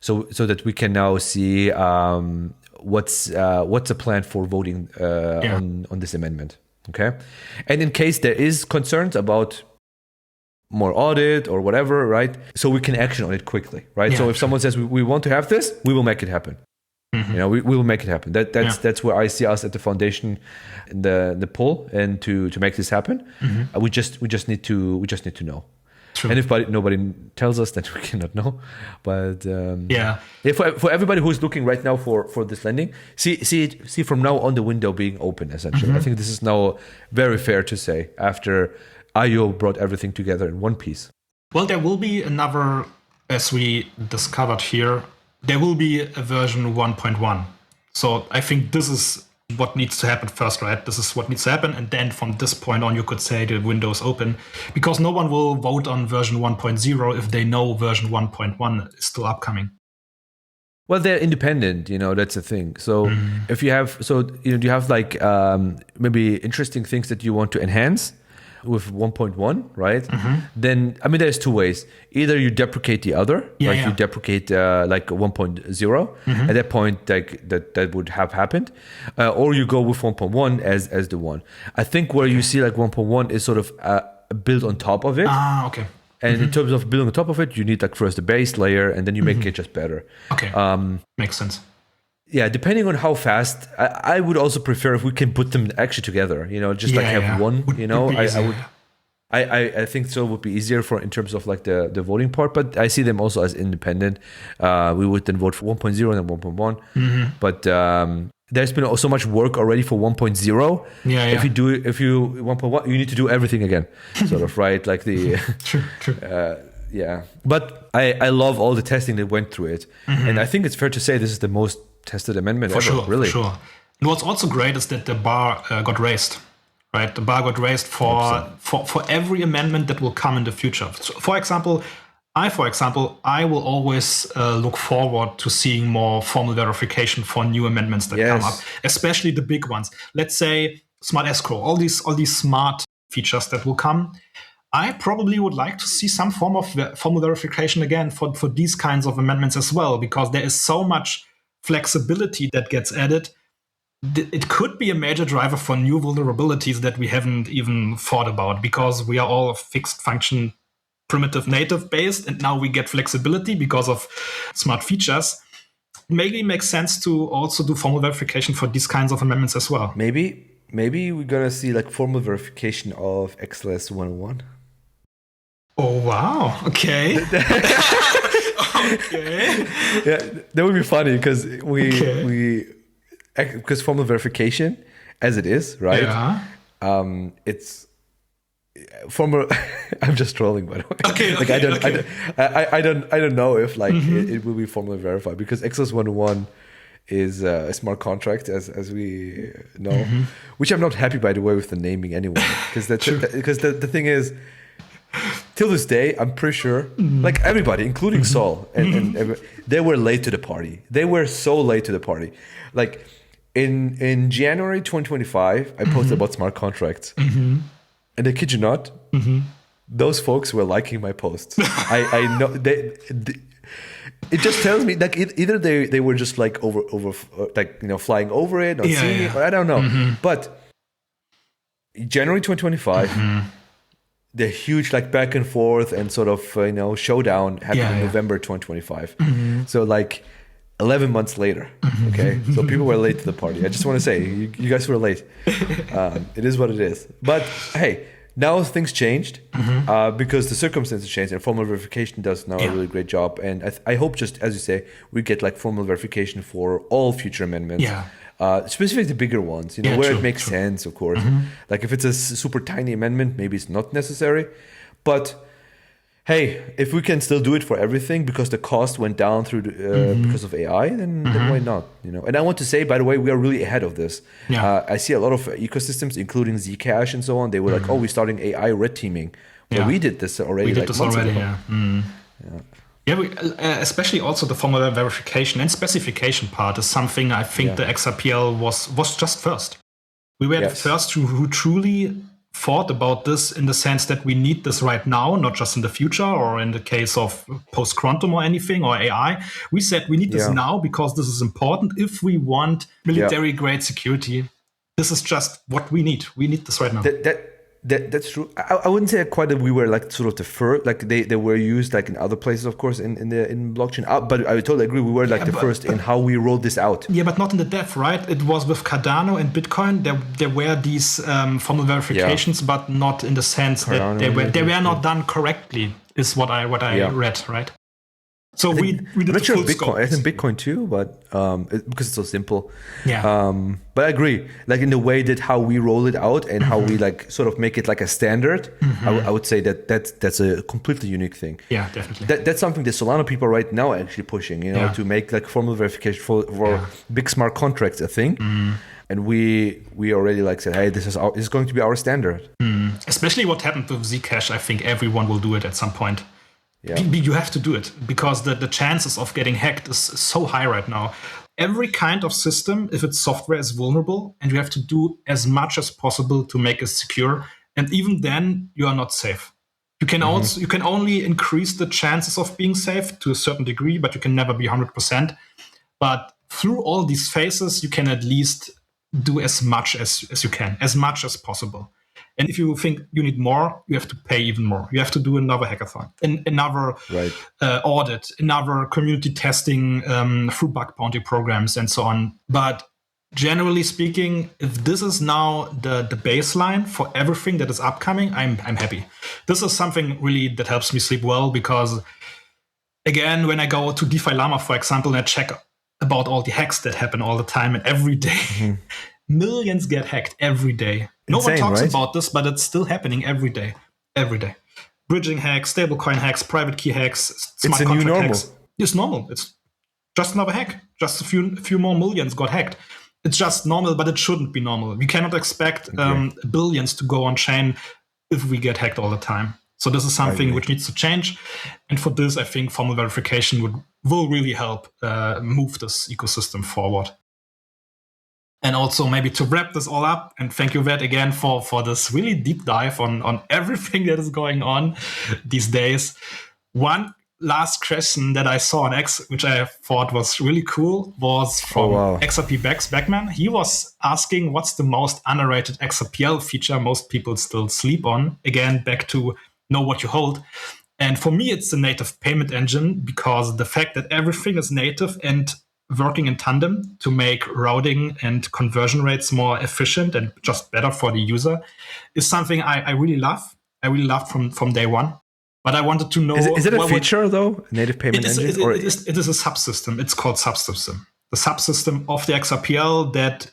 So that we can now see what's the plan for voting on this amendment. Okay, and in case there is concerns about more audit or whatever, right? So we can action on it quickly, right? So if someone says we want to have this, we will make it happen. We will make it happen. That's where I see us at the foundation in the poll, and to make this happen, we just need to know. True. And if nobody tells us, then we cannot know. But for everybody who's looking right now for this lending, see from now on the window being open. Essentially, I think this is now very fair to say after IO brought everything together in one piece. Well, there will be another, as we discovered here. There will be a version 1.1. So I think this is what needs to happen first, right? This is what needs to happen. And then from this point on, you could say the window is open, because no one will vote on version 1.0 if they know version 1.1 is still upcoming. Well, they're independent, that's the thing. So if you have, you have like maybe interesting things that you want to enhance with 1.1, right? Then, there's two ways. Either you deprecate the other, you deprecate like 1.0. At that point, like that would have happened. Or you go with 1.1 as the one. I think where you see like 1.1 is sort of built on top of it. Okay. And in terms of building on top of it, you need like first the base layer, and then you make it just better. Okay. Makes sense. Yeah, depending on how fast, I would also prefer if we can put them actually together. Just have one. I think so would be easier in terms of like the voting part. But I see them also as independent. We would then vote for 1.0 and then 1.1. But there's been so much work already for 1.0. If you 1.1, you need to do everything again, sort of, right? Like the true. But I love all the testing that went through it, and I think it's fair to say this is the most tested amendment ever. For sure. And what's also great is that the bar got raised, right? The bar got raised for every amendment that will come in the future. So, for example, I will always look forward to seeing more formal verification for new amendments that come up, especially the big ones. Let's say smart escrow, all these smart features that will come. I probably would like to see some form of formal verification again for these kinds of amendments as well, because there is so much flexibility that gets added. It could be a major driver for new vulnerabilities that we haven't even thought about, because we are all fixed function primitive native based, and now we get flexibility because of smart features. Maybe it makes sense to also do formal verification for these kinds of amendments as well. Maybe we're gonna see like formal verification of XLS 101. Oh wow! Okay. Okay. Yeah, that would be funny because because formal verification, as it is, right? Yeah. It's formal. I'm just trolling, by the way. Okay. Like I don't know if like it will be formally verified, because XLS 101 is a smart contract, as we know, which I'm not happy, by the way, with the naming anyway, because the thing is, till this day, I'm pretty sure, like everybody, including Sol, and they were late to the party. They were so late to the party. Like in January 2025, I posted about smart contracts, and I kid you not, those folks were liking my posts. I know it just tells me like either they were just like over like flying over it, not seeing it, or I don't know. But January 2025. The huge like back and forth and sort of showdown happened in November 2025. So like 11 months later, okay. So people were late to the party. I just want to say you guys were late. It is what it is. But hey, now things changed because the circumstances changed, and formal verification does now a really great job. And I hope, just as you say, we get like formal verification for all future amendments. Specifically the bigger ones, where it makes sense, of course. Like if it's a super tiny amendment, maybe it's not necessary. But hey, if we can still do it for everything because the cost went down through because of AI, then why not? And I want to say, by the way, we are really ahead of this. I see a lot of ecosystems, including Zcash and so on. They were like, "Oh, we're starting AI red teaming." Well, we did this already. We did this already. Yeah, especially also the formal verification and specification part is something I think the XRPL was just first. We were the first who truly thought about this in the sense that we need this right now, not just in the future or in the case of post-quantum or anything or AI. We said we need this now because this is important if we want military-grade security. This is just what we need. We need this right now. That's true. I wouldn't say quite that we were like sort of the first. Like they were used like in other places, of course, in blockchain. But I totally agree. We were like the first in how we rolled this out. Yeah, but not in the dev, right? It was with Cardano and Bitcoin. There were these formal verifications, but not in the sense that they were not done correctly. Is what I read, right? So we did the full scope. I think Bitcoin too, but because it's so simple. But I agree. Like in the way that how we roll it out and how we like sort of make it like a standard, I would say that's a completely unique thing. Yeah, definitely. That's something the Solana people right now are actually pushing, to make like formal verification for big smart contracts a thing. And we already like said, hey, this is going to be our standard. Especially what happened with Zcash. I think everyone will do it at some point. You have to do it because the chances of getting hacked is so high right now. Every kind of system, if it's software, is vulnerable, and you have to do as much as possible to make it secure. And even then, you are not safe. You can you can only increase the chances of being safe to a certain degree, but you can never be 100%. But through all these phases, you can at least do as much as you can, as much as possible. And if you think you need more, you have to pay even more. You have to do another hackathon, another audit, another community testing through bug bounty programs and so on. But generally speaking, if this is now the baseline for everything that is upcoming, I'm happy. This is something really that helps me sleep well because, again, when I go to DeFi Llama, for example, and I check about all the hacks that happen all the time and every day, millions get hacked every day. No one talks about this, but it's still happening every day. Every day. Bridging hacks, stablecoin hacks, private key hacks, smart contract hacks. It's normal. It's just another hack. Just a few more millions got hacked. It's just normal, but it shouldn't be normal. We cannot expect billions to go on chain if we get hacked all the time. So this is something which needs to change. And for this, I think formal verification will really help move this ecosystem forward. And also maybe to wrap this all up, and thank you, Vet, again for this really deep dive on everything that is going on these days. One last question that I saw on X, which I thought was really cool, was from XRP Backman. He was asking what's the most underrated XRPL feature most people still sleep on. Again, back to know what you hold. And for me, it's the native payment engine, because the fact that everything is native and working in tandem to make routing and conversion rates more efficient and just better for the user is something I really love. I really loved from day one. But I wanted to know... Is it a feature, though? Native payment engine? It is a subsystem. It's called subsystem. The subsystem of the XRPL that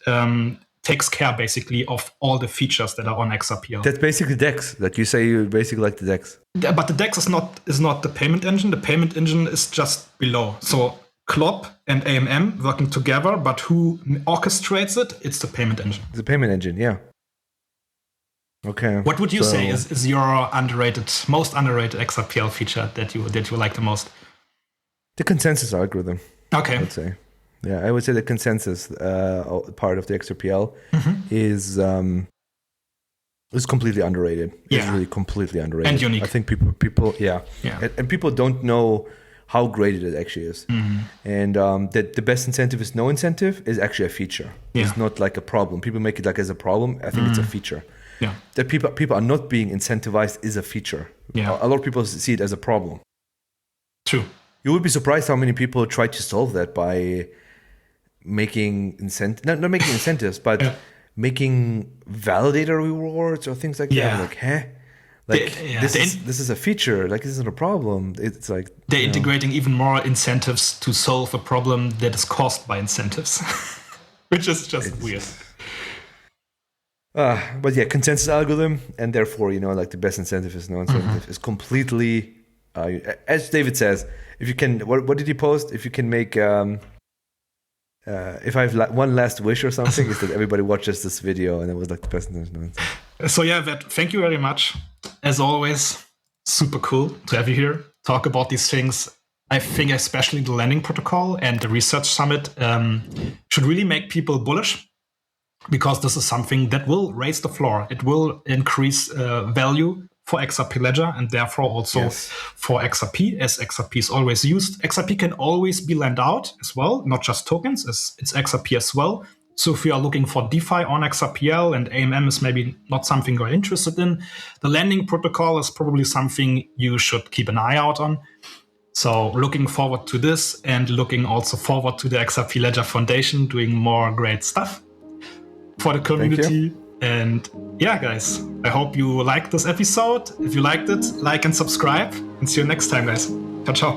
takes care, basically, of all the features that are on XRPL. That's basically DEX. That you say you basically like the DEX. Yeah, but the DEX is not the payment engine. The payment engine is just below. So CLOP and AMM working together, but who orchestrates it? It's the payment engine. The payment engine, yeah. Okay. What would you say is your most underrated XRPL feature that you like the most? The consensus algorithm. Okay. I would say. Yeah, I would say the consensus part of the XRPL is completely underrated. Yeah. It's really completely underrated. And unique. I think people and people don't know how great it actually is. And that the best incentive is no incentive is actually a feature. Yeah. It's not like a problem. People make it like as a problem. I think it's a feature. Yeah. That people are not being incentivized is a feature. Yeah. A lot of people see it as a problem. True. You would be surprised how many people try to solve that by making not making incentives, but making validator rewards or things like that. Like, this is a feature. Like, this isn't a problem. It's like they're integrating even more incentives to solve a problem that is caused by incentives, which is just weird. But yeah, consensus algorithm, and therefore, like the best incentive is no incentive, is completely, as David says, if you can, what did he post? If you can make, if I have one last wish or something, is that everybody watches this video, and it was like the best incentive, no incentive. So yeah, thank you very much. As always, super cool to have you here, talk about these things. I think especially the lending protocol and the research summit should really make people bullish, because this is something that will raise the floor. It will increase value for XRP Ledger and therefore also for XRP, as XRP is always used. XRP can always be lent out as well, not just tokens, it's XRP as well. So if you are looking for DeFi on XRPL and AMM is maybe not something you're interested in, the lending protocol is probably something you should keep an eye out on. So looking forward to this, and looking also forward to the XRP Ledger Foundation doing more great stuff for the community. And yeah, guys, I hope you liked this episode. If you liked it, like and subscribe, and see you next time, guys. Ciao, ciao.